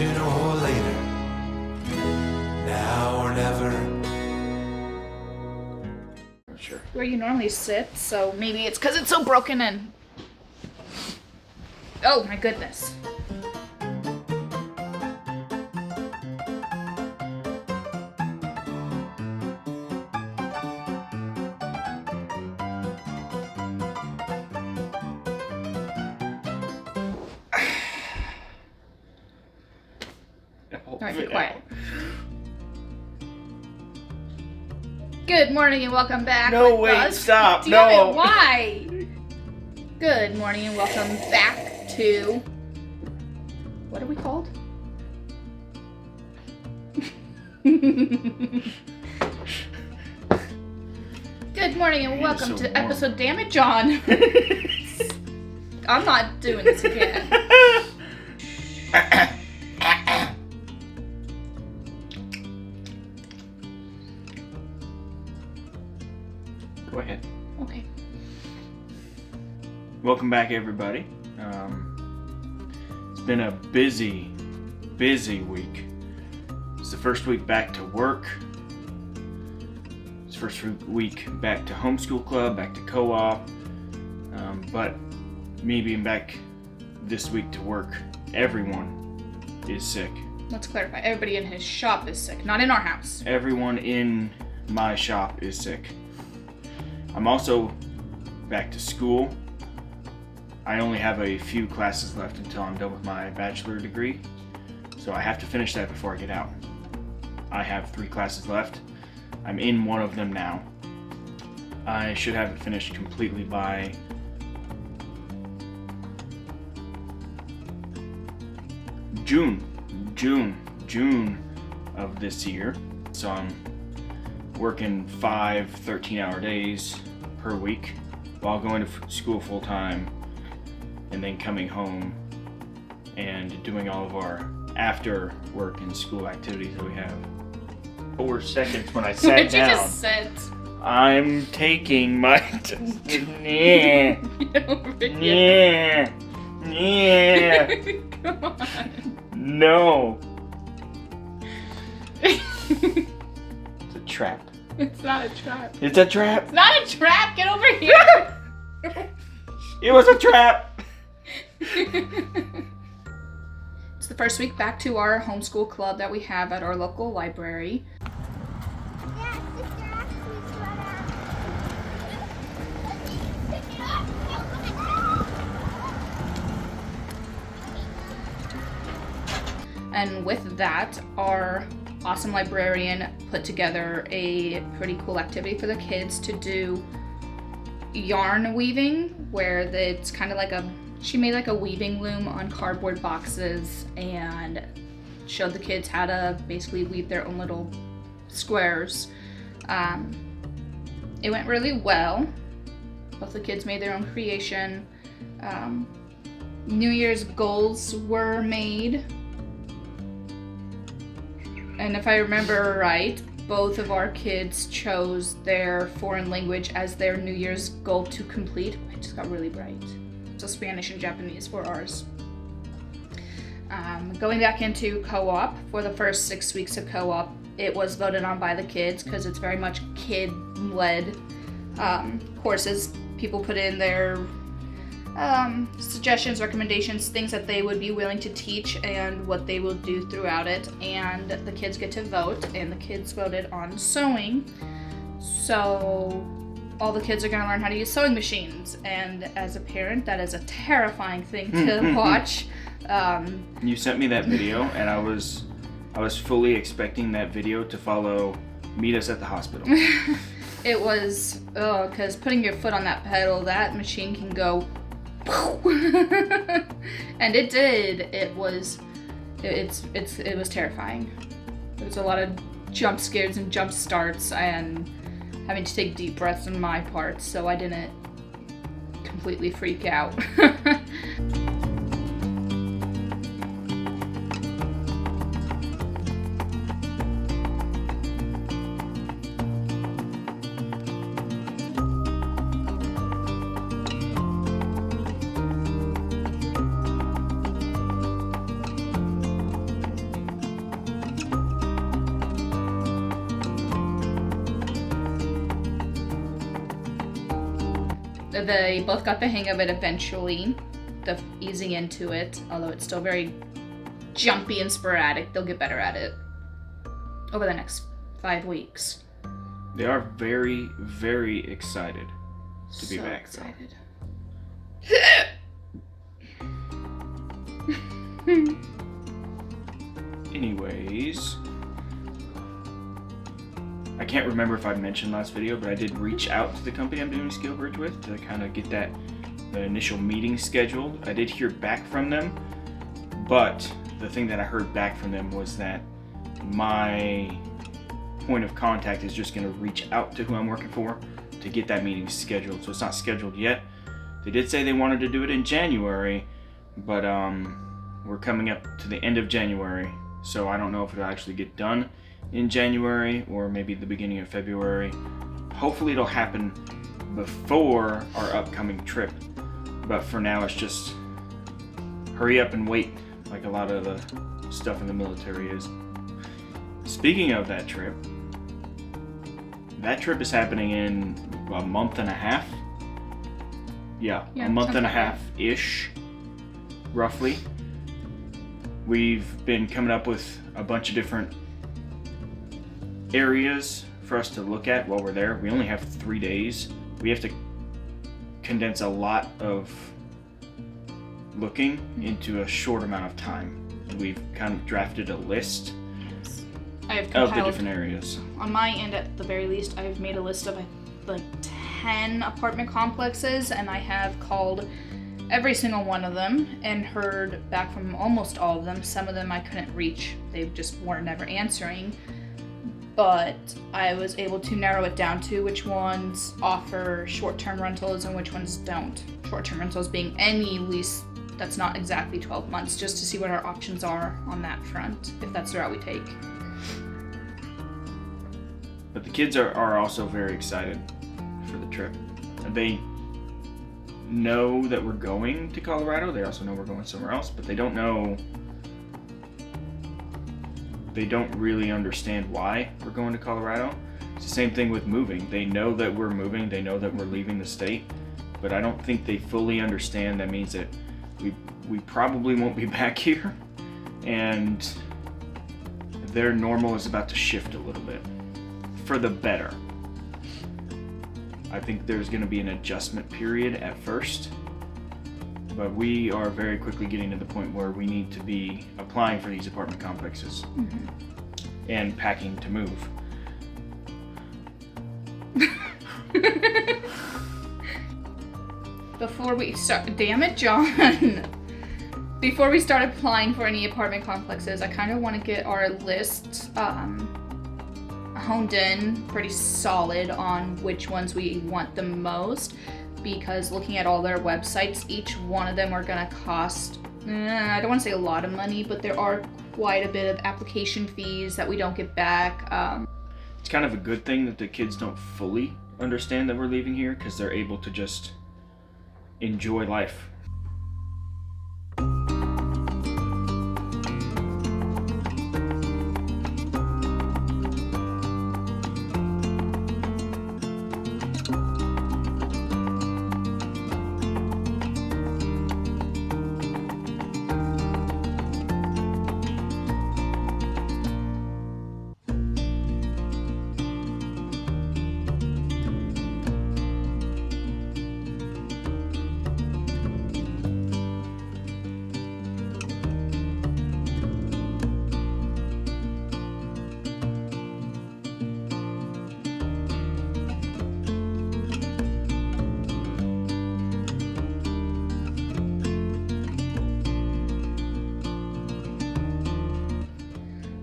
sooner or later, now or never. Sure. Where you normally sit, so maybe it's because it's so broken in. Oh my goodness. Alright, be quiet. Good morning and welcome back. No, with wait, us. stop. Damn No. it, why? Good morning and welcome back to... What are we called? Good morning and welcome to episode... Damn it, John. I'm not doing this again. Go ahead. Okay. Welcome back, everybody. It's been a busy week. It's the first week back to work. It's the first week back to homeschool club, back to co-op. But me being back this week to work, everyone is sick. Let's clarify. Everybody in his shop is sick, not in our house. Everyone in my shop is sick. I'm also back to school. I only have a few classes left until I'm done with my bachelor degree, so I have to finish that before I get out. I have 3 classes left. I'm in one of them now. I should have it finished completely by June of this year. So I'm working 5 13-hour days per week while going to school full time, and then coming home and doing all of our after work and school activities that we have. 4 seconds when I sat What did you down. just said? I'm taking my yeah. Come on. No. It's a trap. It's not a trap. It's a trap. It's not a trap. Get over here. It was a trap. It's the first week back to our homeschool club that we have at our local library. And with that, our awesome librarian put together a pretty cool activity for the kids to do yarn weaving, where it's kind of like she made like a weaving loom on cardboard boxes and showed the kids how to basically weave their own little squares. It went really well. Both the kids made their own creation. New Year's goals were made. And if I remember right, both of our kids chose their foreign language as their New Year's goal to complete. I just got really bright. So Spanish and Japanese for ours. Going back into co-op, for the first 6 weeks of co-op, it was voted on by the kids because it's very much kid-led courses. People put in their suggestions, recommendations, things that they would be willing to teach and what they will do throughout it, and the kids get to vote, and the kids voted on sewing. So all the kids are going to learn how to use sewing machines, and as a parent, that is a terrifying thing to watch. You sent me that video, and I was fully expecting that video to follow meet us at the hospital. It was, because putting your foot on that pedal, that machine can go and it did. It was terrifying. There was a lot of jump scares and jump starts and having to take deep breaths on my part, so I didn't completely freak out. They both got the hang of it eventually, the easing into it, although it's still very jumpy and sporadic. They'll get better at it over the next 5 weeks. They are very, very excited to be back. Excited. Anyways, I can't remember if I mentioned last video, but I did reach out to the company I'm doing ScaleBridge with to kind of get the initial meeting scheduled. I did hear back from them, but the thing that I heard back from them was that my point of contact is just going to reach out to who I'm working for to get that meeting scheduled. So it's not scheduled yet. They did say they wanted to do it in January, but we're coming up to the end of January, so I don't know if it'll actually get done in January or maybe the beginning of February. Hopefully it'll happen before our upcoming trip, but for now it's just hurry up and wait, like a lot of the stuff in the military is. Speaking of that trip is happening in a month and a half. Yeah, a month and a half-ish, roughly. We've been coming up with a bunch of different areas for us to look at while we're there. We only have 3 days. We have to condense a lot of looking into a short amount of time. We've kind of drafted a list of the different areas. On my end, at the very least, I've made a list of like 10 apartment complexes, and I have called every single one of them and heard back from almost all of them. Some of them I couldn't reach. They just weren't never answering. But I was able to narrow it down to which ones offer short-term rentals and which ones don't. Short-term rentals being any lease that's not exactly 12 months, just to see what our options are on that front, if that's the route we take. But the kids are also very excited for the trip. They know that we're going to Colorado. They also know we're going somewhere else, but they don't really understand why we're going to Colorado. It's the same thing with moving. They know that we're moving, they know that we're leaving the state, but I don't think they fully understand that means that we probably won't be back here, and their normal is about to shift a little bit for the better. I think there's going to be an adjustment period at first, but we are very quickly getting to the point where we need to be applying for these apartment complexes and packing to move. Before we start, damn it, John. Before we start applying for any apartment complexes, I kind of want to get our list honed in pretty solid on which ones we want the most, because looking at all their websites, each one of them are going to cost, I don't want to say a lot of money, but there are quite a bit of application fees that we don't get back. It's kind of a good thing that the kids don't fully understand that we're leaving here, because they're able to just enjoy life.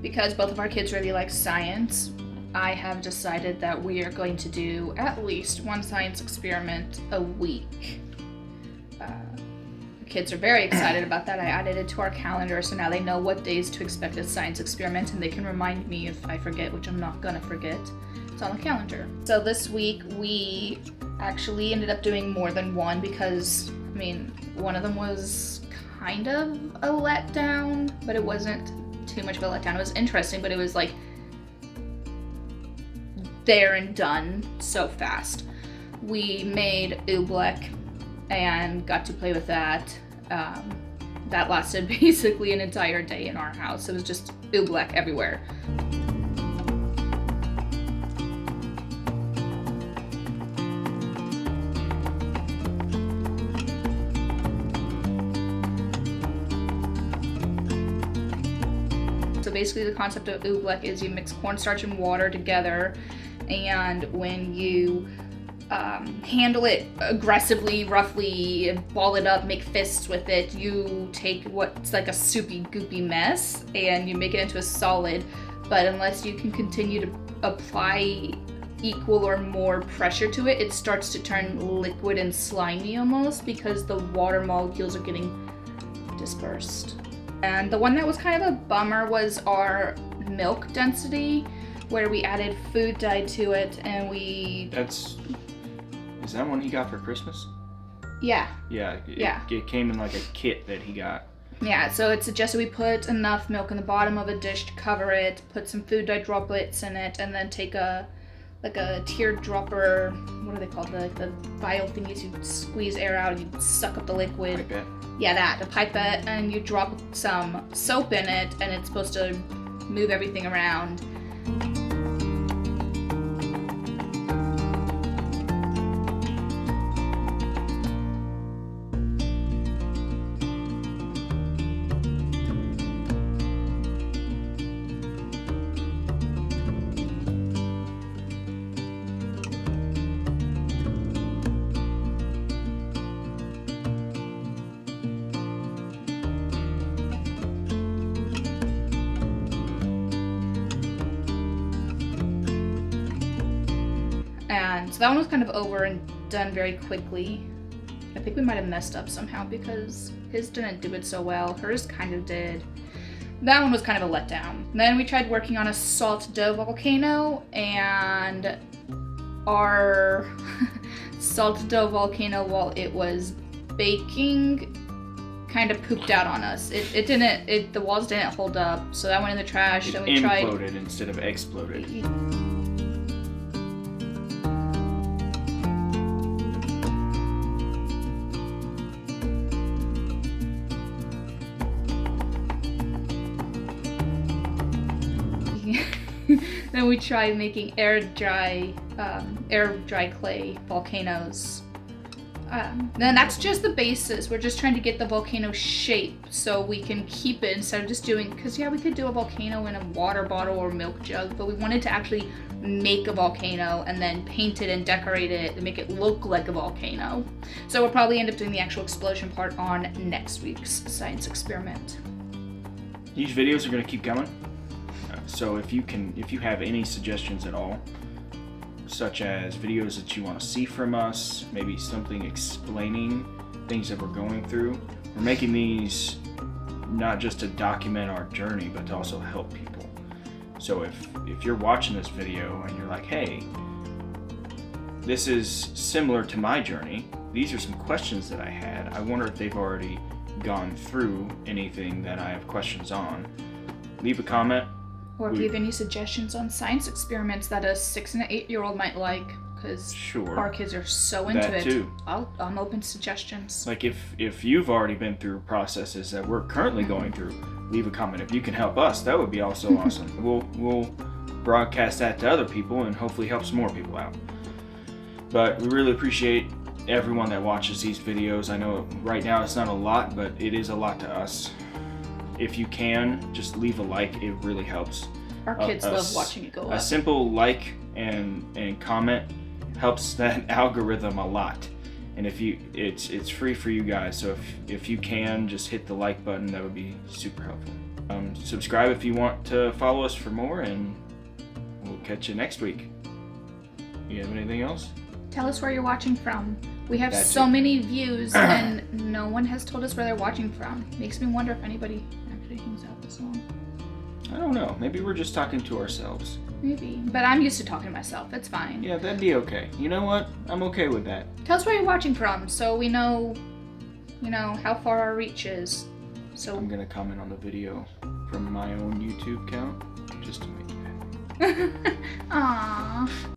Because both of our kids really like science, I have decided that we are going to do at least one science experiment a week. The kids are very excited about that. I added it to our calendar, so now they know what days to expect a science experiment, and they can remind me if I forget, which I'm not gonna forget. It's on the calendar. So this week we actually ended up doing more than one, because, I mean, one of them was kind of a letdown, but it wasn't too much of a letdown. It was interesting, but it was like there and done so fast. we made oobleck and got to play with that. That lasted basically an entire day in our house. It was just oobleck everywhere. So basically the concept of oobleck is you mix cornstarch and water together, and when you handle it aggressively, roughly, ball it up, make fists with it, you take what's like a soupy, goopy mess and you make it into a solid. But unless you can continue to apply equal or more pressure to it, it starts to turn liquid and slimy almost, because the water molecules are getting dispersed. And the one that was kind of a bummer was our milk density, where we added food dye to it, and Is that one he got for Christmas? Yeah. Yeah. It came in like a kit that he got. Yeah, so it suggested we put enough milk in the bottom of a dish to cover it, put some food dye droplets in it, and then take a teardropper, what are they called? The vial thingies you squeeze air out and you suck up the liquid. Pipette. Yeah, that, a pipette, and you drop some soap in it, and it's supposed to move everything around. And so that one was kind of over and done very quickly. I think we might have messed up somehow because his didn't do it so well. Hers kind of did. That one was kind of a letdown. Then we tried working on a salt dough volcano, and our salt dough volcano, while it was baking, kind of pooped out on us. The walls didn't hold up, so that went in the trash. Then we tried. It imploded instead of exploded. Then we tried making air dry clay volcanoes. Then that's just the basis. We're just trying to get the volcano shape so we can keep it instead of just doing, because we could do a volcano in a water bottle or milk jug, but we wanted to actually make a volcano and then paint it and decorate it and make it look like a volcano. So we'll probably end up doing the actual explosion part on next week's science experiment. These videos are going to keep coming. So if you have any suggestions at all, such as videos that you want to see from us, maybe something explaining things that we're going through, we're making these not just to document our journey, but to also help people. So if you're watching this video and you're like, hey, this is similar to my journey, these are some questions that I had, I wonder if they've already gone through anything that I have questions on, leave a comment. Or if you have any suggestions on science experiments that a 6 and an 8-year-old might like, because our kids are so into that it. Too. I'm open to suggestions. Like if you've already been through processes that we're currently going through, leave a comment. If you can help us, that would be also awesome. We'll broadcast that to other people and hopefully help some more people out. But we really appreciate everyone that watches these videos. I know right now it's not a lot, but it is a lot to us. If you can, just leave a like. It really helps. Our kids love watching it go up. A simple like and comment helps that algorithm a lot. And it's free for you guys. So if you can, just hit the like button. That would be super helpful. Subscribe if you want to follow us for more, and we'll catch you next week. You have anything else? Tell us where you're watching from. We have so many views and no one has told us where they're watching from. Makes me wonder if anybody actually hangs out this long. I don't know. Maybe we're just talking to ourselves. Maybe. But I'm used to talking to myself. It's fine. Yeah, that'd be okay. You know what? I'm okay with that. Tell us where you're watching from so we know, how far our reach is. So I'm going to comment on the video from my own YouTube account just to make you happy. Aww.